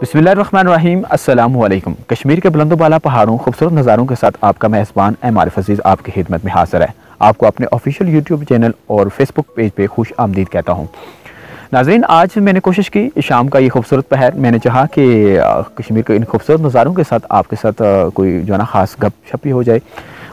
बिस्मिल्लाहिर्रहमानिर्रहीम। अस्सलामु अलैकुम। कश्मीर के बुलंदो बाला पहाड़ों खूबसूरत नज़ारों के साथ आपका मेज़बान आरिफ अजीज़ आपकी खिदमत में हाजिर है। आपको अपने ऑफिशियल यूट्यूब चैनल और फेसबुक पेज पे खुश आमदीद कहता हूँ। नाज़रीन, आज मैंने कोशिश की शाम का ये खूबसूरत पहर, मैंने चाहा कि कश्मीर के इन खूबसूरत नज़ारों के साथ आपके साथ कोई जो है ना ख़ास गप शप भी हो जाए।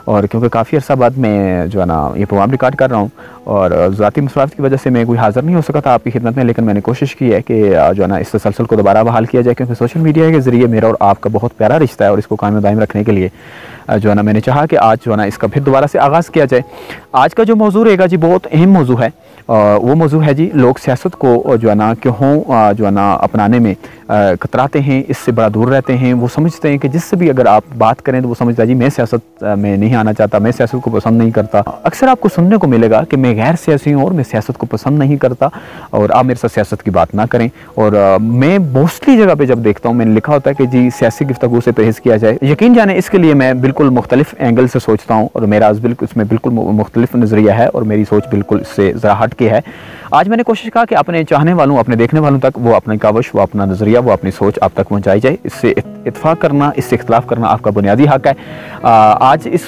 और क्योंकि काफ़ी अर्सा बाद मैं जो है ना ये प्रोग्राम रिकॉर्ड कर रहा हूँ और ज़ाती मसलाहत की वजह से मैं कोई हाज़िर नहीं हो सका था आपकी खिदमत में, लेकिन मैंने कोशिश की है कि जो है ना इस तसलसल को दोबारा बहाल किया जाए, क्योंकि सोशल मीडिया के ज़रिए मेरा और आपका बहुत प्यारा रिश्ता है और इसको कायम दायम रखने के लिए जो है ना मैंने चाहा कि आज जो है ना इसका फिर दोबारा से आगाज़ किया जाए। आज का जो मौजू रहेगा जी बहुत अहम मौजू है। वो मौजू है जी, लोग सियासत को जो है ना क्यों जो है ना अपनाने में कतराते हैं, इससे बड़ा दूर रहते हैं। वो समझते हैं कि जिससे भी अगर आप बात करें तो वो समझता है जी मैं सियासत में नहीं आना चाहता, मैं सियासत को पसंद नहीं करता। अक्सर आपको सुनने को मिलेगा कि मैं गैर सियासी हूँ और मैं सियासत को पसंद नहीं करता और आप मेरे साथ सियासत की बात ना करें। और मैं मोस्टली जगह पे जब देखता हूँ मैंने लिखा होता है कि जी सियासी गुफ्तगू से परहेज़ किया जाए। यकीन जाने इसके लिए मैं बिल्कुल मुख्तलिफ एंगल से सोचता हूँ और मेरा इसमें बिल्कुल मुख्तलिफ नज़रिया है और मेरी सोच बिल्कुल इससे ज़रा हट के है। आज मैंने कोशिश कहा कि अपने चाहने वालों, अपने देखने वालों तक वो अपनी काविश, वो अपना नज़रिया, वो अपनी सोच आप तक पहुँचाई जाए। इससे इत्तफाक करना, इससे इख्तलाफ करना आपका बुनियादी हक है। आज इस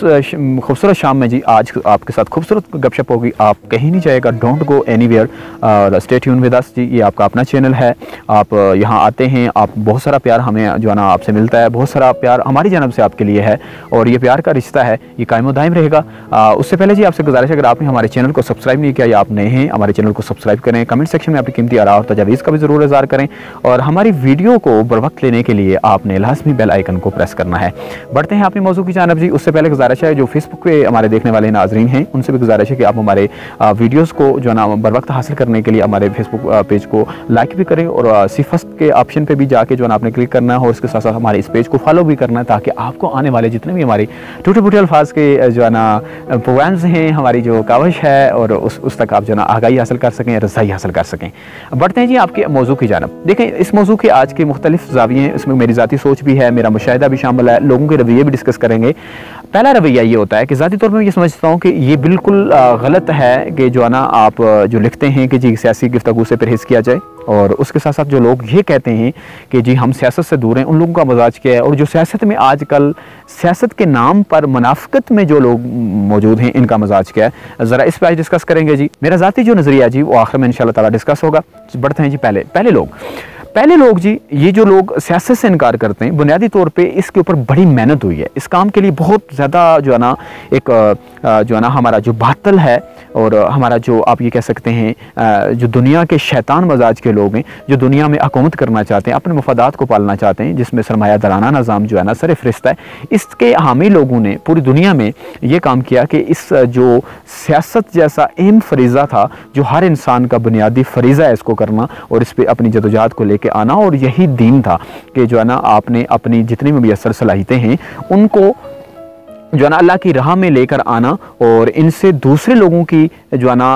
खूबसूरत शाम में जी आज आपके साथ खूबसूरत गपशप होगी। आप कहीं नहीं जाएगा, डोंट गो एनीवेयर और स्टे ट्यून विद अस जी। ये आपका अपना चैनल है, आप यहाँ आते हैं, आप बहुत सारा प्यार हमें जो है ना आपसे मिलता है, बहुत सारा प्यार हमारी जानब से आपके लिए है और ये प्यार का रिश्ता है, ये कायम दायम रहेगा। उससे पहले जी आपसे गुजारिश है, अगर आपने हमारे चैनल को सब्सक्राइब नहीं किया या आप नए हैं, हमारे चैनल को सब्सक्राइब करें। कमेंट सेक्शन में अपनी कीमती आरा और तजावीज़ का भी ज़रूर इज़हार करें और हमारी वीडियो को बर वक्त लेने के लिए आपने लाजमी बेल आइकन को प्रेस करना है। बढ़ते हैं अपने मौजू की जानब जी। उससे पहले गुजारिश है जो फेसबुक पे हमारे देखने वाले नाजरीन हैं उनसे भी गुजारिश है कि आप हमारे वीडियोस को जो है ना बर वक्त हासिल करने के लिए हमारे फेसबुक पेज को लाइक भी करें और सिफस्ट के ऑप्शन पे भी जाके जो है ना आपने क्लिक करना है और उसके साथ साथ हमारे इस पेज को फॉलो भी करना है, ताकि आपको आने वाले जितने भी हमारी टूटे फूटे अल्फाज के जो है ना प्रोग्राम्स हैं, हमारी जो काविश है और उस तक आप जो है ना आगाही हासिल कर सकें, रसाई हासिल कर सकें। बढ़ते हैं जी आपके मौजू की जानब। देखें, इस मौजू के आज के मुख्तलिफ ज़ाविये हैं, इसमें मेरी ज़ाती सोच भी है, मेरा मुशाहिदा भी शामिल है, लोगों के रवैये भी डिस्कस करेंगे। पहला रवैया ये होता है कि ज़ाती तौर पर मैं ये समझता हूँ कि ये बिल्कुल गलत है कि जो है ना आप जो लिखते हैं कि जी सियासी गुफ्तगू से परहेज़ किया जाए, और उसके साथ साथ जो लोग ये कहते हैं कि जी हम सियासत से दूर हैं, उन लोगों का मजाज क्या है। और जो सियासत में आजकल सियासत के नाम पर मुनाफिकत में जो लोग मौजूद हैं, इनका मजाज क्या है, ज़रा इस पर आज डिस्कस करेंगे जी। मेरा ज़ाती जो नज़रिया जी वो आखिर में इंशाल्लाह ताला डिस्कस होगा। बढ़ते हैं जी पहले लोग जी, ये जो लोग सियासत से इनकार करते हैं, बुनियादी तौर पे इसके ऊपर बड़ी मेहनत हुई है। इस काम के लिए बहुत ज़्यादा जो है ना एक जो है ना हमारा जो बातल है और हमारा जो आप ये कह सकते हैं जो दुनिया के शैतान मजाज के लोग हैं, जो दुनिया में हुकूमत करना चाहते हैं, अपने मफादात को पालना चाहते हैं, जिसमें सरमायादाराना निज़ाम जो है ना सर फ़रिश्ता है, इसके हामी लोगों ने पूरी दुनिया में ये काम किया कि इस जो सियासत जैसा अहम फरीज़ा था, जो हर इंसान का बुनियादी फरीज़ा है इसको करना और इस पर अपनी जदोजहद को लेके आना, और यही दीन था कि जो है ना आपने अपनी जितनी भी मुयस्सर सलाहियतें हैं उनको जो है ना अल्लाह की राह में लेकर आना और इनसे दूसरे लोगों की जो है ना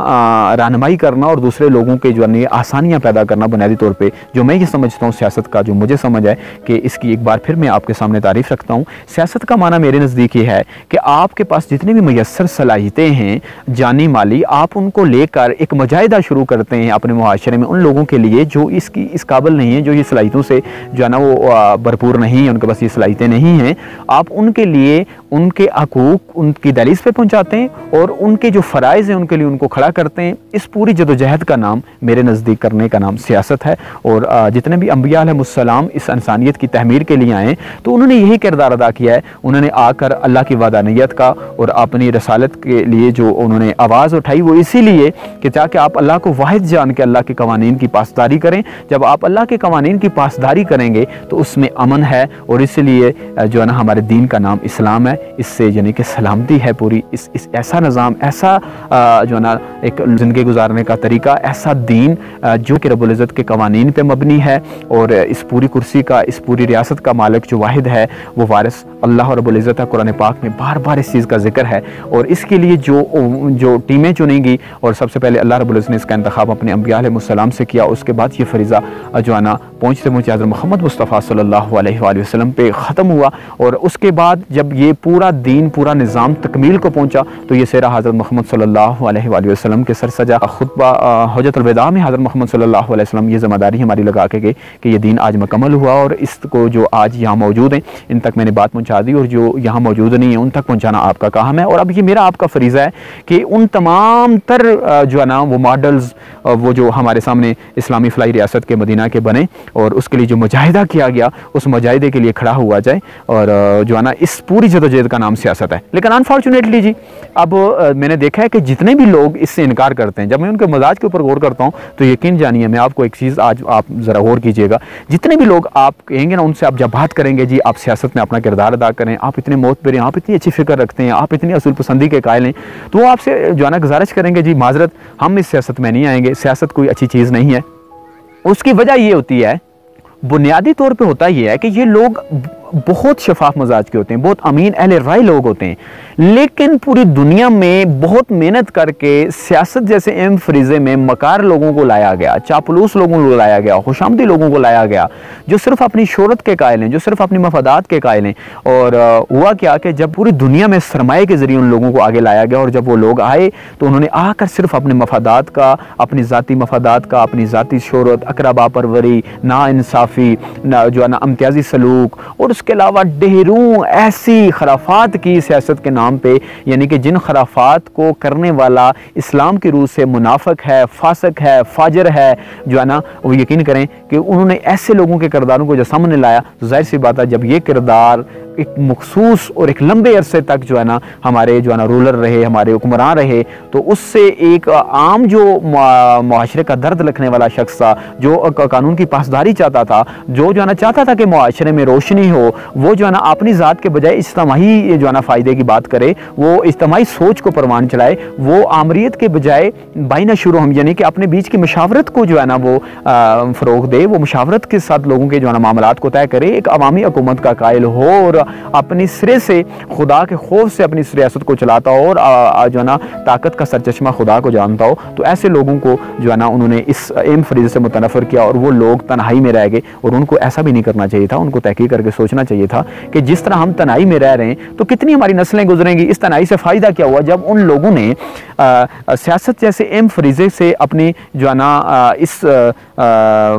रहनुमाई करना और दूसरे लोगों के जो है आसानियाँ पैदा करना। बुनियादी तौर पे जो मैं ये समझता हूँ सियासत का जो मुझे समझ है कि इसकी एक बार फिर मैं आपके सामने तारीफ़ रखता हूँ। सियासत का माना मेरे नज़दीक ये है कि आपके पास जितनी भी मुयस्सर सलाहियतें हैं जानी माली, आप उनको लेकर एक मुजाहिदा शुरू करते हैं अपने मुआशरे में उन लोगों के लिए जो इस काबिल नहीं है, जो ये सलाहियतों से जो है ना वो भरपूर नहीं है, उनके पास ये सलाहियतें नहीं हैं। आप उनके लिए उनके हकूक़ उनकी दहलीज़ पे पहुंचाते हैं और उनके जो फ़राइज़ हैं उनके लिए उनको खड़ा करते हैं। इस पूरी जदोजहद का नाम मेरे नज़दीक करने का नाम सियासत है। और जितने भी अम्बिया अलैहिमुस्सलाम इस इंसानियत की तहमीर के लिए आए तो उन्होंने यही किरदार अदा किया है। उन्होंने आकर अल्लाह की वादानियत का और अपनी रसालत के लिए जो उन्होंने आवाज़ उठाई वो इसीलिए कि ताकि आप अल्लाह को वाहिद जान के अल्लाह के कवानीन की पासदारी करें। जब आप अल्लाह के कवानीन की पासदारी करेंगे तो उसमें अमन है और इसलिए जो है ना हमारे दीन का नाम इस्लाम है। इससे यानी कि सलामती है पूरी। इस ऐसा निज़ाम, ऐसा जो है ना एक ज़िंदगी गुजारने का तरीका, ऐसा दीन जो कि रब्बुल इज़्ज़त के कवानीन पे मबनी है और इस पूरी कुर्सी का, इस पूरी रियासत का मालिक जो वाहिद है वो वारिस अल्लाह रब्बुल इज़्ज़त है। कुरान पाक में बार बार इस चीज़ का जिक्र है और इसके लिए जो टीमें चुनेंगी और सबसे पहले अल्लाह रब्बुल इज़्ज़त ने इसका इंतखाब अपने अम्बिया अलैहिमुस्सलाम से किया। उसके बाद ये फरीज़ा जो है ना पहुँचते हज़रत मोहम्मद मुस्तफ़ा सल्लल्लाहु अलैहि वसल्लम पे ख़त्म हुआ और उसके बाद जब ये पूरा दीन पूरा निज़ाम तकमील को पहुँचा तो ये सिरा हज़रत मोहम्मद सल्लल्लाहु अलैहि वसल्लम के सर सजा। खुतबा हज्जतुल विदा में हज़रत मोहम्मद सल्लल्लाहु अलैहि वसल्लम ये ज़िम्मेदारी हमारी लगा के गए कि ये दीन आज मुकम्मल हुआ और इसको जो आज यहाँ मौजूद हैं इन तक मैंने बात पहुँचा दी और जो यहाँ मौजूद नहीं है उन तक पहुँचाना आपका काम है। और अब ये मेरा आपका फरीज़ा है कि उन तमाम तर जो है ना वो मॉडल्स वो जो हमारे सामने इस्लामी फ़लाई रियासत के मदीना के बने और उसके लिए जो मुजाहिदा किया गया उस मुजाहिदे के लिए खड़ा हुआ जाए और जो है ना इस पूरी जदोजहद का नाम सियासत है। लेकिन अनफॉर्चुनेटली जी अब मैंने देखा है कि जितने भी लोग इससे इनकार करते हैं, जब मैं उनके मजाज के ऊपर गौर करता हूँ तो यकीन जानिए मैं आपको एक चीज़ आज आप ज़रा गौर कीजिएगा, जितने भी लोग आप कहेंगे ना उनसे आप जब बात करेंगे जी आप सियासत में अपना किरदार अदा करें, आप इतने मोहब्बत हैं, आप इतनी अच्छी फ़िक्र रखते हैं, आप इतनी असूल पसंदी के कायल हैं, तो वो आपसे जो है ना गुजारिश करेंगे जी माजरत हम इस सियासत में नहीं आएंगे, सियासत कोई अच्छी चीज़ नहीं है। उसकी वजह ये होती है, बुनियादी तौर पे होता ये है कि ये लोग बहुत शफाफ मजाज के होते हैं, बहुत अमीन अहले राय लोग होते हैं, लेकिन पूरी दुनिया में बहुत मेहनत करके सियासत जैसे अहम फरीज़े में मकार लोगों को लाया गया, चापलूस लोगों को लाया गया, खुशामदी लोगों को लाया गया जो सिर्फ अपनी शोहरत के कायल हैं, जो सिर्फ अपनी मफादात के कायल हैं। और हुआ क्या कि जब पूरी दुनिया में सरमाए के ज़रिए उन लोगों को आगे लाया गया और जब वो लोग आए तो उन्होंने आकर सिर्फ अपने मफादात का, अपनी ज़ाती मफादात का, अपनी ज़ाती शोहरत, अकरबा परवरी, नाइंसाफ़ी, जो है ना इम्तियाज़ी सलूक और उसके अलावा ढेरों ऐसी खराफात की सियासत के नाम पे, यानी कि जिन खराफात को करने वाला इस्लाम की रूह से मुनाफिक है, फासिक है, फाजिर है, जो है ना वो यकीन करें कि उन्होंने ऐसे लोगों के किरदारों को जो सामने लाया तो जाहिर सी बात है जब ये किरदार एक मखसूस और एक लंबे अरसे तक जो है ना हमारे जो है ना रूलर रहे, हमारे हुक्मरान रहे, तो उससे एक आम जो मुआशरे का दर्द रखने वाला शख्स था, जो कानून की पासदारी चाहता था, जो है ना चाहता था कि मुआशरे में रोशनी हो, वो जो है ना अपनी ज़ात के बजाय इज्तिमाई जो है ना फ़ायदे की बात करे, वो इज्तिमाई सोच को परवान चलाए, वो आमरीत के बजाय बाइना शुरू हम यानी कि अपने बीच की मशावरत को जो है ना वो फ़रोग़ दे, वो मशावरत के साथ लोगों के जो है ना मामलात को तय करे, एक अवामी हुकूमत का कायल हो और अपनी सिरे से खुदा के खौफ से अपनी रियासत को चलाता हो और जो है ना ताकत का सरचश्मा खुदा को जानता हो। तो ऐसे लोगों को जो है ना उन्होंने इस एम फरीज़े से मुतनफ़र किया और वो लोग तन्हाई में रह गए। और उनको ऐसा भी नहीं करना चाहिए था, उनको तहकीक करके सोचना चाहिए था कि जिस तरह हम तन्हाई में रह रहे हैं तो कितनी हमारी नस्लें गुजरेंगी, इस तन्हाई से फ़ायदा क्या हुआ जब उन लोगों ने सियासत जैसे एम फरीज़े से अपनी जो है ना इस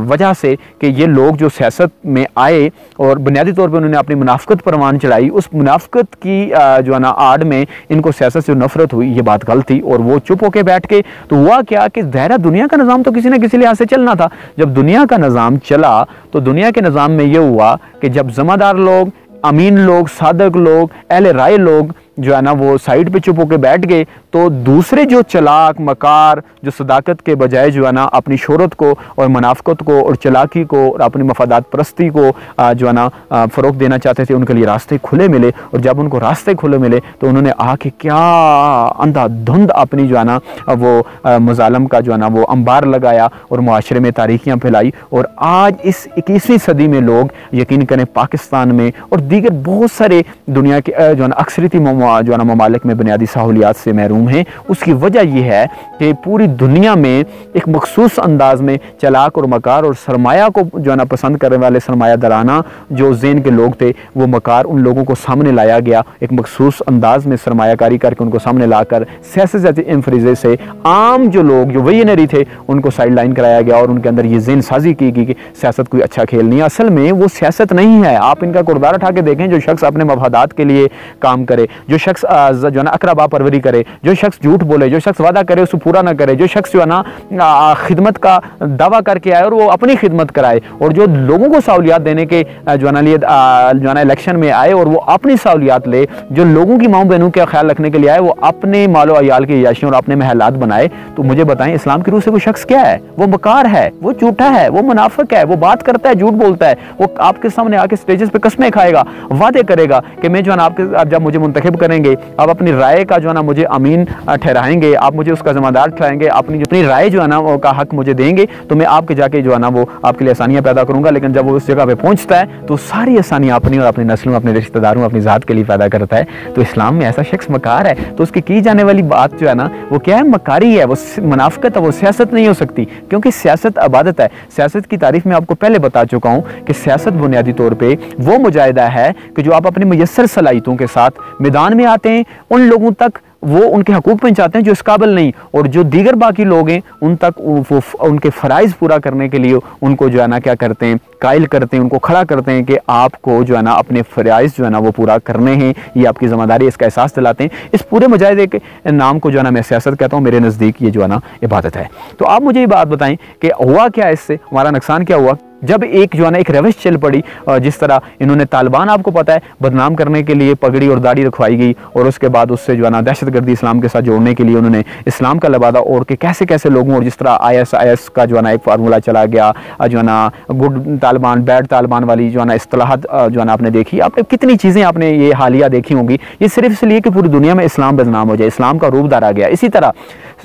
वजह से कि ये लोग जो सियासत में आए और बुनियादी तौर पर उन्होंने अपनी मुनाफ़िकत परवान चलाई, उस मुनाफ़िकत की जो है ना आड़ में इनको सियासत से नफरत हुई, ये बात गलत थी और वो चुप होके बैठ के। तो हुआ क्या कि ज़ाहिर दुनिया का निज़ाम तो किसी न किसी लिहाज से चलना था। जब दुनिया का निज़ाम चला तो दुनिया के निज़ाम में ये हुआ कि जब ज़िम्मेदार लोग, अमीन लोग, सादक लोग, अहले राय लोग जो है ना वो साइड पे चुप होकर बैठ गए, तो दूसरे जो चलाक मकार जो सदाकत के बजाय जो है ना अपनी शोहरत को और मुनाफ़िकत को और चलाकी को और अपनी मफादात परस्ती को जो है ना फ़रोग़ देना चाहते थे, उनके लिए रास्ते खुले मिले। और जब उनको रास्ते खुले मिले तो उन्होंने आके क्या अंधाधुंध अपनी जो है ना वो मुज़ालम का जो है ना वो अंबार लगाया और मुआशरे में तारीखियाँ फैलाई। और आज इस 21वीं सदी में लोग यकीन करें पाकिस्तान में और दीगर बहुत सारे दुनिया के जो है ना अक्सरियती जो है ना ममालिक में बुनियादी सहूलियात से महरूम हैं। उसकी वजह यह है कि पूरी दुनिया में एक मखसूस अंदाज में चलाक और मकार और सरमाया को जो है ना पसंद करने वाले सरमाया दराना जो ज़ेन के लोग थे, वो मकार उन लोगों को सामने लाया गया, एक मखसूस अंदाज में सरमायाकारी करके उनको सामने लाकर सियासत जैसे एम फरीज़े से आम जो लोग जो विजनरी थे उनको साइड लाइन कराया गया और उनके अंदर ये ज़ेन साजी की कि सियासत कोई अच्छा खेल नहीं है। असल में वो सियासत नहीं है। आप इनका किरदार उठा के देखें, जो शख्स अपने मफादात के लिए काम करे, जो शख्स जो है ना अकरबा परवरी करे, जो शख्स झूठ बोले, जो शख्स वादा करे उसको पूरा ना करे, जो शख्स जो है ना खिदमत का दावा करके आए और वो अपनी खिदमत कराए, और जो लोगों को सहूलियात देने के जो है ना लिए जो है ना इलेक्शन में आए और वो अपनी सहूलियात ले, जो लोगों की माँ बहनों का ख्याल रखने के लिए आए, वो अपने मालो अयाल की याशियों और अपने महलात बनाए। तो मुझे बताएं इस्लाम की रूह से वो शख्स क्या है? वो मकार है, वो झूठा है, वो मुनाफिक है, वो बात करता है, झूठ बोलता है, वो आपके सामने आके स्टेजेस पे कस्में खाएगा, वादे करेगा कि मैं जो है ना आप जब मुझे मुंतखब करेंगे, आप अपनी राय का जो है ना मुझे अमीन ठहराएंगे, आप मुझे उसका जिम्मेदार ठहराएंगे, अपनी राय जो है ना वो का हक मुझे देंगे, तो मैं आपके जाके जो है ना वो आपके लिए आसानियाँ पैदा करूँगा। लेकिन जब वो उस जगह पे पहुँचता है तो सारी आसानियाँ अपनी और अपनी नस्लों, अपने रिश्तेदारों, अपनी ज़ात के लिए पैदा करता है। तो इस्लाम में ऐसा शख्स मकार है, तो उसकी की जाने वाली बात जो है ना वो क्या है? मकारी है, वो मुनाफिकत है, वो सियासत नहीं हो सकती, क्योंकि सियासत इबादत है। सियासत की तारीफ में आपको पहले बता चुका हूँ कि सियासत बुनियादी तौर पर वो मुजाहिदा है कि जो आप अपनी मुयस्सर सलाहियतों के साथ मैदान मैदान में आते हैं उन लोगों तक वो उनके हकूक़ पहुँचाते हैं जो इस काबिल नहीं, और जो दीगर बाकी लोग हैं उन तक वो उनके फ़राइज़ पूरा करने के लिए उनको जो है ना क्या करते हैं, कायल करते हैं, उनको खड़ा करते हैं कि आपको जो है ना अपने फ़राइज़ जो है ना वो पूरा करने हैं, ये आपकी ज़िम्मेदारी, इसका एहसास दिलाते हैं। इस पूरे मुजाहिदे के नाम को जो है ना मैं सियासत कहता हूँ, मेरे नज़दीक ये जो है ना इबादत है। तो आप मुझे ये बात बताएं कि हुआ क्या, इससे हमारा नुकसान क्या हुआ जब एक जो है ना एक रविश चल पड़ी। जिस तरह इन्होंने तालिबान, आपको पता है, बदनाम करने के लिए पगड़ी और दाढ़ी रखवाई गई, और उसके बाद उससे जो है ना दहशतगर्दी इस्लाम के साथ जोड़ने के लिए उन्होंने इस्लाम का लबादा ओढ़ के कैसे कैसे लोगों, और जिस तरह ISIS का जो है ना एक फार्मूला चला गया, जो है ना गुड तालिबान बैड तालिबान वाली जो है ना इस्तिलाहात जो है ना आपने देखी, आपने कितनी चीज़ें आपने ये हालिया देखी होंगी। ये सिर्फ इसलिए कि पूरी दुनिया में इस्लाम बदनाम हो जाए, इस्लाम का रूप धारा गया। इसी तरह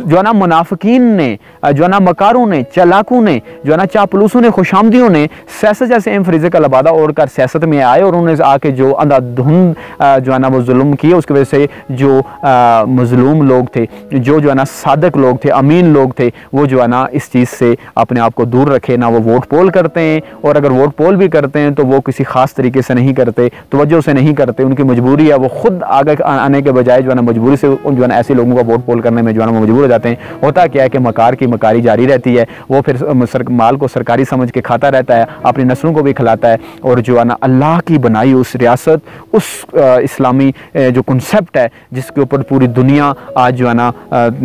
जो है ना मुनाफिकीन ने, जो है ना मकारों ने, चालाकों ने, जो है ना चापलूसों ने, खुशामदियों ने सियासत जैसे एम फरीज़े का लबादा ओढ़ कर सियासत में आए, और उन्होंने आके जो अंधाधुंध जो है ना वो जुल्म किए, उसकी वजह से जो मजलूम लोग थे, जो है ना सादक लोग थे, अमीन लोग थे, वो जो है ना इस चीज़ से अपने आप को दूर रखे। ना वो वोट पोल करते हैं, और अगर वोट पोल भी करते हैं तो वो किसी ख़ास तरीके से नहीं करते, तवज्जो से नहीं करते, उनकी मजबूरी है। वो खुद आगे आने के बजाय जो है ना मजबूरी से जो है ना ऐसे लोगों का वोट पोल करने में जो है ना वो मजबूर हो जाते हैं। होता क्या है कि मकार की मकारी जारी रहती है, वो फिर माल को सरकारी समझ के खाता रहता है, अपनी नस्लों को भी खिलाता है, और जो है ना अल्लाह की बनाई उस रियासत, उस इस्लामी जो कॉन्सेप्ट है जिसके ऊपर पूरी दुनिया आज जो है ना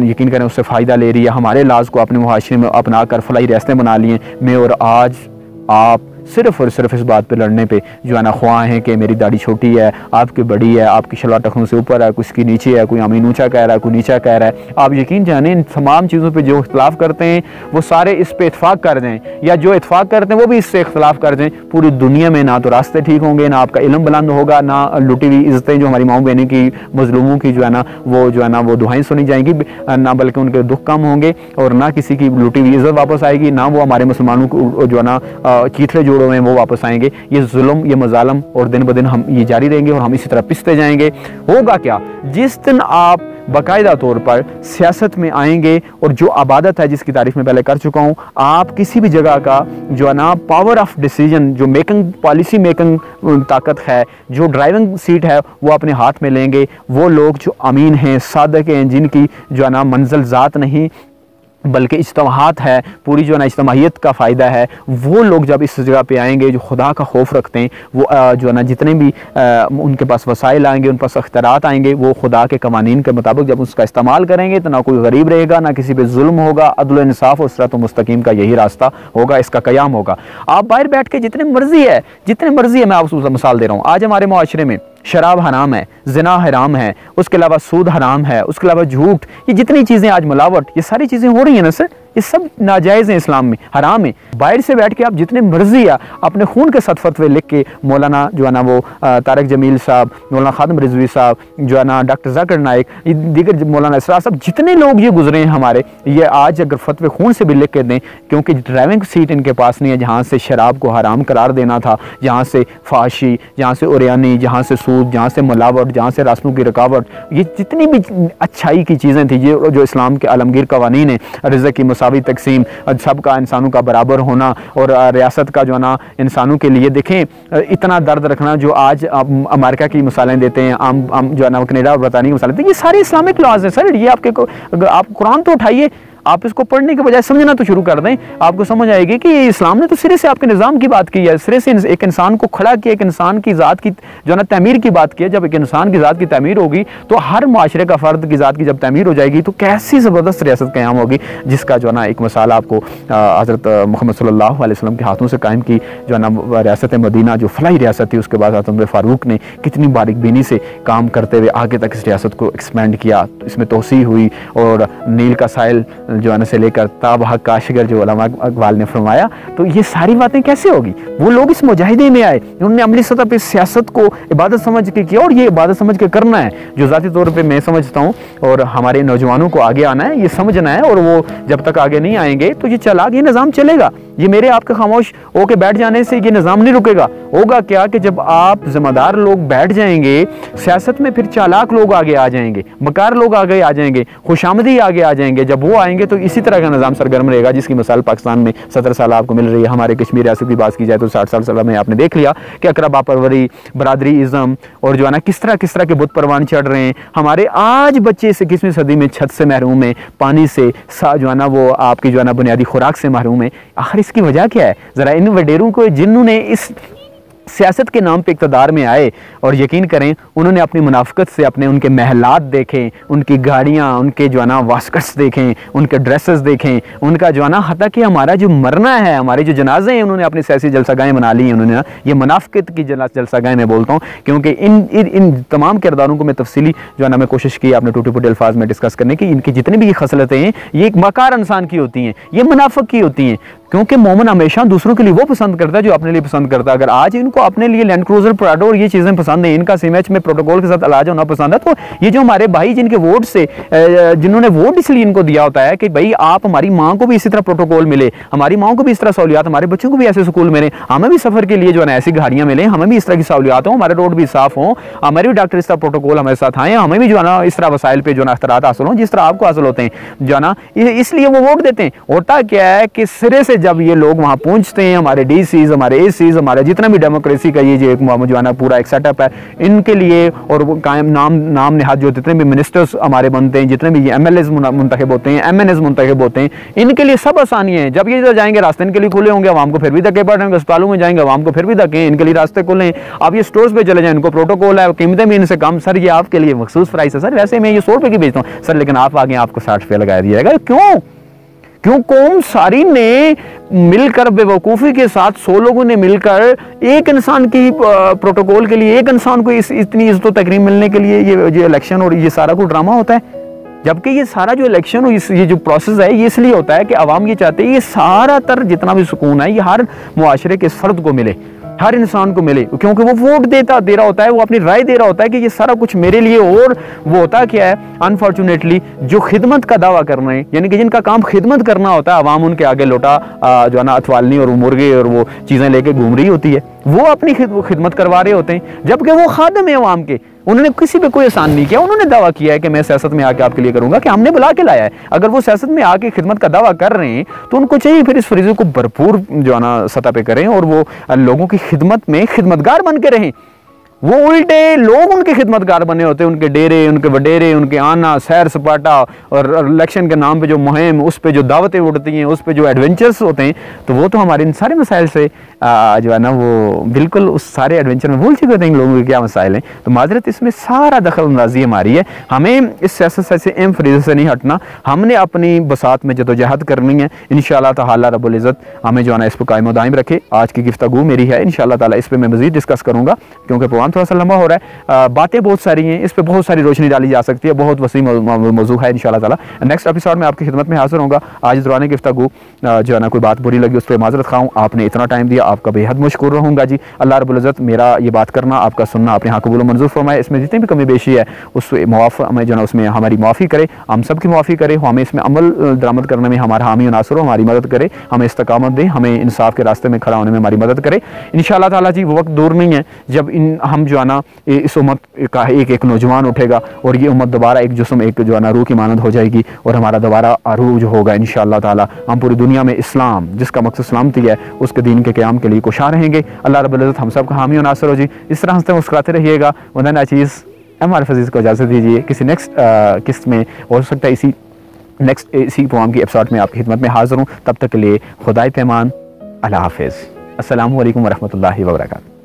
यकीन करें उससे फ़ायदा ले रही है, हमारे लाज को अपने मुहाशरे में अपना कर फलाई रियासतें बना ली हैं। मैं और आज आप सिर्फ और सिर्फ इस बात पे लड़ने पे जो है ना ख्वाह हैं कि मेरी दाढ़ी छोटी है, आपकी बड़ी है, आपकी शलवार टखनों से ऊपर है, कुछ की नीचे है, कोई अमीन ऊंचा कह रहा है, कोई नीचा कह रहा है। आप यकीन जाने इन तमाम चीज़ों पे जो इख्तलाफ करते हैं वो सारे इस पे इत्फाक कर जाएँ, या जो इत्फाक करते हैं वो भी इससे इख्तलाफ कर जाएँ, पूरी दुनिया में ना तो रास्ते ठीक होंगे, ना आपका इल्म बुलंद होगा, ना लुटी हुई इज़्ज़तें जो हमारी माओ बहनों की, मजलूमों की जो है ना वो दुआएं सुनी जाएंगी, ना बल्कि उनके दुख कम होंगे, और ना किसी की लुटी हुई इज़्ज़त वापस आएगी, ना वो हमारे मुसलमानों को जो है ना चीथड़े जोड़ों में वो वापस आएंगे। ये जुल्म, ये मजालम और दिन ब दिन हम ये जारी रहेंगे, और हम इसी तरह पिसते जाएंगे। होगा क्या, जिस दिन आप बाकायदा तौर पर सियासत में आएंगे, और जो आबादत है जिसकी तारीफ में पहले कर चुका हूँ, आप किसी भी जगह का जो है ना पावर ऑफ डिसीजन, जो मेकिंग पॉलिसी मेकिंग ताकत है, जो ड्राइविंग सीट है, वो अपने हाथ में लेंगे। वो लोग जो अमीन हैं, सादक हैं, जिनकी जो है ना मंजिल ज़ात नहीं बल्कि इज्तमाहात है, पूरी जो है ना इज्तमाहियत का फ़ायदा है, वो लोग जब इस जगह पे आएंगे, जो खुदा का खौफ रखते हैं, वो जो है ना जितने भी उनके पास वसाइल आएंगे, उन पास अख्तियारात आएंगे, वो खुदा के कवानीन के मुताबिक जब उसका इस्तेमाल करेंगे तो ना कोई गरीब रहेगा, ना किसी पे जुल्म होगा, अदल इंसाफ और सिरात मुस्तकीम का यही रास्ता होगा, इसका क़याम होगा। आप बाहर बैठ के जितने मर्जी है, मैं आपको मिसाल दे रहा हूँ, आज हमारे माशरे में शराब हराम है, ज़िना हराम है, उसके अलावा सूद हराम है, उसके अलावा झूठ, ये जितनी चीज़ें आज मिलावट, ये सारी चीज़ें हो रही हैं ना सर, ये सब नाजायज़ हैं, इस्लाम में हराम है। बाहर से बैठ के आप जितने मर्जी या अपने खून के साथ फतवे लिख के मौलाना जो है ना वो तारिक जमील साहब, मौलाना खादिम रिजवी साहब, जो है ना डॉक्टर जाकिर नाइक, दीगर मौलाना इसरार साहब, जितने लोग ये गुजरे हैं हमारे, ये आज अगर फतवे खून से भी लिख के दें, क्योंकि ड्राइविंग सीट इनके पास नहीं है जहाँ से शराब को हराम करार देना था, जहाँ से फाशी, जहाँ से उरियानी, जहाँ से सूद, जहाँ से मिलावट, जहाँ से रास्तों की रुकावट, ये जितनी भी अच्छाई की चीज़ें थी, ये जो इस्लाम के आलमगीर कवानीन है, रिज़्क़ की मुसावी तकसीम, सबका इंसानों का बराबर होना, और रियासत का जो है ना इंसानों के लिए, देखें इतना दर्द रखना जो आज अमेरिका की मिसालें देते हैं, हम जो है ना कनाडा और बरतानिया की मिसालें देते हैं, ये सारे इस्लामिक लॉज हैं सर। ये आप कुरान तो उठाइए, आप इसको पढ़ने के बजाय समझना तो शुरू कर दें, आपको समझ आएगी कि ये इस्लाम ने तो सिरे से आपके निज़ाम की बात की है, सिरे से एक इंसान को खड़ा किया, एक इंसान की ज़ात की जो है ना तमीर की बात की है। जब एक इंसान की ज़ात की तमीर होगी तो हर माशरे का फ़र्द की ज़ात की जब तमीर हो जाएगी तो कैसी ज़बरदस्त रियासत क़याम होगी, जिसका जो है ना एक मिसाल आपको हज़रत मोहम्मद सल्लल्लाहु अलैहि वसल्लम के हाथों से कायम की जो है ना रियासत मदीना, जो फलाही रियासत थी, उसके बाद हज़रत उमर फारूक ने कितनी बारीकबीनी से काम करते हुए आगे तक इस रियासत को एक्सपेंड किया, इसमें तोसी हुई, और नील का साहिल जो है ना से लेकर ताब हक काशिगर जो उलमा अक़वाल ने फरमाया। तो ये सारी बातें कैसे होगी, वो लोग इस मुजाहिदे में आए, उन्होंने अमली सतह पे सियासत को इबादत समझ के किया, और ये इबादत समझ के करना है, जो ज़ाती तौर पे मैं समझता हूँ, और हमारे नौजवानों को आगे आना है, ये समझना है, और वो जब तक आगे नहीं आएंगे तो ये चलाक, ये निज़ाम चलेगा। ये मेरे आपके खामोश होकर बैठ जाने से ये निज़ाम नहीं रुकेगा। होगा क्या कि जब आप ज़िम्मेदार लोग बैठ जाएंगे सियासत में, फिर चालाक लोग आगे आ जाएंगे, मकार लोग आगे आ जाएंगे, खुशामदी आगे आ जाएंगे। जब वो आएंगे जाएंगे तो इसी तरह का निज़ाम सरगर्म रहेगा, जिसकी मिसाल पाकिस्तान में 17 साल आपको मिल रही है। हमारे कश्मीर रियासत की बात की जाए तो 60 साल में आपने देख लिया कि अकरबा परवरी, बरादरी इज़्म और जो है ना किस तरह के बुत परवान चढ़ रहे हैं। हमारे आज बच्चे 21वीं सदी में छत से महरूम है, पानी से जो है ना वो आपकी जो है ना बुनियादी खुराक से महरूम है। आखिर इसकी वजह क्या है? ज़रा इन वडेरों को, जिन्होंने इस सियासत के नाम पे इक़्तिदार में आए और यकीन करें उन्होंने अपनी मुनाफ़िकत से अपने उनके महलात देखें, उनकी गाड़ियाँ, उनके जो है ना वास्कट्स देखें, उनके ड्रेसेस देखें, उनका जो है ना हत्ता कि हमारा जो मरना है, हमारे जो जनाजे हैं, उन्होंने अपनी सियासी जलसागाहें बना ली हैं। उन्होंने ना ये मुनाफ़िकत की जलसागाहें मैं बोलता हूँ, क्योंकि इन तमाम किरदारों को मैं तफसीली जो है ना मैं कोशिश की अपने टूटे फूटे अल्फाज में डिस्कस करने की। इनकी जितनी भी ये खसलतें हैं ये एक मकार इंसान की होती हैं, ये मुनाफिक की होती हैं, क्योंकि मोमिन हमेशा दूसरों के लिए वो पसंद करता है जो अपने लिए पसंद करता है। अगर आज इनको अपने लिए लैंड क्रूजर, प्राडो और ये चीज़ें पसंद है, इनका सीमेच में प्रोटोकॉल के साथ इलाज होना पसंद है, तो ये जो हमारे भाई जिनके वोट से, जिन्होंने वोट इसलिए इनको दिया होता है कि भाई आप हमारी माँ को भी इसी तरह प्रोटोकॉल मिले, हमारी माँ को भी इस तरह सहूलियात, हमारे बच्चों को भी ऐसे स्कूल मिले, हमें भी सफ़र के लिए जो है ना ऐसी गाड़ियाँ मिले, हमें भी इस तरह की सहूलियात हो, हमारे रोड भी साफ हों, हमारे भी डॉक्टर इस तरह प्रोटोकॉल हमारे साथ आए, हमें भी जो है ना इस तरह वसाइल पे जो है ना अख्तरात हासिल हों जिस तरह आपको हासिल होते हैं, जो है ना इसलिए वो वोट देते हैं। होता क्या है कि सिरे से जब ये लोग वहाँ पहुंचते हैं, हमारे डीसीज, हमारे एसीज, हमारे जितना भी डेमोक्रेसी का ये जो एक जो है ना पूरा एक सेटअप है इनके लिए, और वो कायम नाम निहाद जो जितने भी मिनिस्टर्स हमारे बनते हैं, जितने भी एमएलएज मुंतखब होते हैं, एमएनएज मुंतखब होते हैं, इनके लिए सब आसानियाँ हैं। जब ये इधर जाएंगे रास्ते इनके लिए खुले होंगे, आवाम को फिर भी धक्के पड़ रहे हैं, अस्पतालों में जाएंगे आवाम को फिर भी धक्के, इनके लिए रास्ते खुले हैं। आप ये स्टोर्स पे चले जाएं, इनको प्रोटोकॉल है, कीमतें भी इनसे कम, सर ये आपके लिए मखसूस प्राइस है, सर वैसे मैं ये 100 रुपये की बेचता हूँ सर, लेकिन आप आगे आपको 60 रुपये लगा दिया जाएगा। क्यों कौम सारी ने मिलकर, बेवकूफ़ी के साथ 100 लोगों ने मिलकर एक इंसान की प्रोटोकॉल के लिए, एक इंसान को इतनी इज्जत व तकरीम मिलने के लिए ये इलेक्शन और ये सारा कुछ ड्रामा होता है। जबकि ये सारा जो इलेक्शन और ये जो प्रोसेस है ये इसलिए होता है कि आवाम ये चाहते हैं ये सारा तर जितना भी सुकून है ये हर मुआशरे के इस फर्द को मिले, हर इंसान को मिले, क्योंकि वो वोट दे रहा होता है, वो अपनी राय दे रहा होता है कि ये सारा कुछ मेरे लिए। और वो होता क्या है, अनफॉर्चुनेटली जो खिदमत का दावा कर रहे हैं, यानी कि जिनका काम खिदमत करना होता है, आवाम उनके आगे लोटा जो है ना अथवालनी और मुर्गे और वो चीज़ें लेके घूम रही होती है, वो अपनी खिदमत करवा रहे होते हैं, जबकि वो खादिम है आवाम के। उन्होंने किसी पे कोई एहसान नहीं किया, उन्होंने दावा किया है कि मैं सियासत में आके आपके लिए करूंगा, कि हमने बुला के लाया है। अगर वो सियासत में आके खिदमत का दावा कर रहे हैं तो उनको चाहिए फिर इस फरीज़े को भरपूर जो है ना सतह पे करें और वो लोगों की खिदमत में खिदमतगार बन के रहें। वो उल्टे लोग उनके खिदमतगार बने होते हैं, उनके डेरे, उनके वडेरे, उनके आना, सैर सपाटा और इलेक्शन के नाम पे जो मुहिम, उस पे जो दावतें उड़ती हैं, उस पे जो एडवेंचर्स होते हैं, तो वो तो हमारे इन सारे मसाइल से जो है ना वो बिल्कुल उस सारे एडवेंचर में भूल चुके होते हैं लोगों के क्या मसाइल हैं। तो माजरत इसमें सारा दखल अंदाजी हमारी है। हमें इस सियासत से एम फरीज़े से नहीं हटना, हमने अपनी बसात में जदोजहद करनी है। इंशाअल्लाह ताला रब्बुल इज़्ज़त हमें जो है ना इस पर कायम दायम रखे। आज की गुफ्तगू मेरी है, इंशाअल्लाह ताला इस पर मैं मज़ीद डिस्कस करूँगा, क्योंकि प्रोग्राम थोड़ा सा लंबा हो रहा है, बातें बहुत सारी हैं, इस पर बहुत सारी रोशनी डाली जा सकती है, बहुत वसी मौजू है। इंशाअल्लाह ताला नेक्स्ट एपिसोड में आपकी खिदमत में हाजिर होगा। आज दौरान गुफ्तगू जो है ना कोई बात बुरी लगी उस पर माजरत खाऊँ, आपने इतना टाइम दिया, आपका बेहद मशकूर रहूँगा जी। अल्लाह रब्बुल इज़्ज़त मेरा ये बात करना, आपका सुनना अपने यहाँ कबूल मंजूर फरमाए। इसमें जितनी भी कमी बेशी है उस मुआफ़ हमें जो है उसमें हमारी मुआफ़ी करे, हम सब की मुआफ़ी करे, हमें इसमें अमल दरामद करने में हमारा हामी नासर हो, हमारी मदद करे, हमें इस्तकामत दे, हमें इंसाफ के रास्ते में खड़ा होने में हमारी मदद करे। इंशाअल्लाह ताला जी वो वक्त दूर नहीं है जब हम जो है ना इस उम्मत का एक नौजवान उठेगा और ये उम्मत दोबारा एक जिस्म, एक जो है ना रूह की मानद हो जाएगी और हमारा दोबारा अरूज होगा इंशाअल्लाह ताला। हम पूरी दुनिया में इस्लाम, जिसका मकसद सलामती है, उसके दीन के क़याम के लिए कोशा रहेंगे। अल्लाह रब्बुल इज़्ज़त हम सब का हामी और नासर हो जी। इस तरह हंसते मुस्कुराते रहिएगा। वरना नाचीज़ एमआरएफ अज़ीज़ को इजाज़त दीजिए। किसी नेक्स्ट किस्त में हो सकता है इसी प्रोग्राम की एपिसोड में आपकी खिदमत में हाज़िर हूँ। तब तक के लिए खुदाई पैमान, अल्लाह हाफ़िज़, अस्सलामु अलैकुम वरहमतुल्लाहि वबरकातुहू।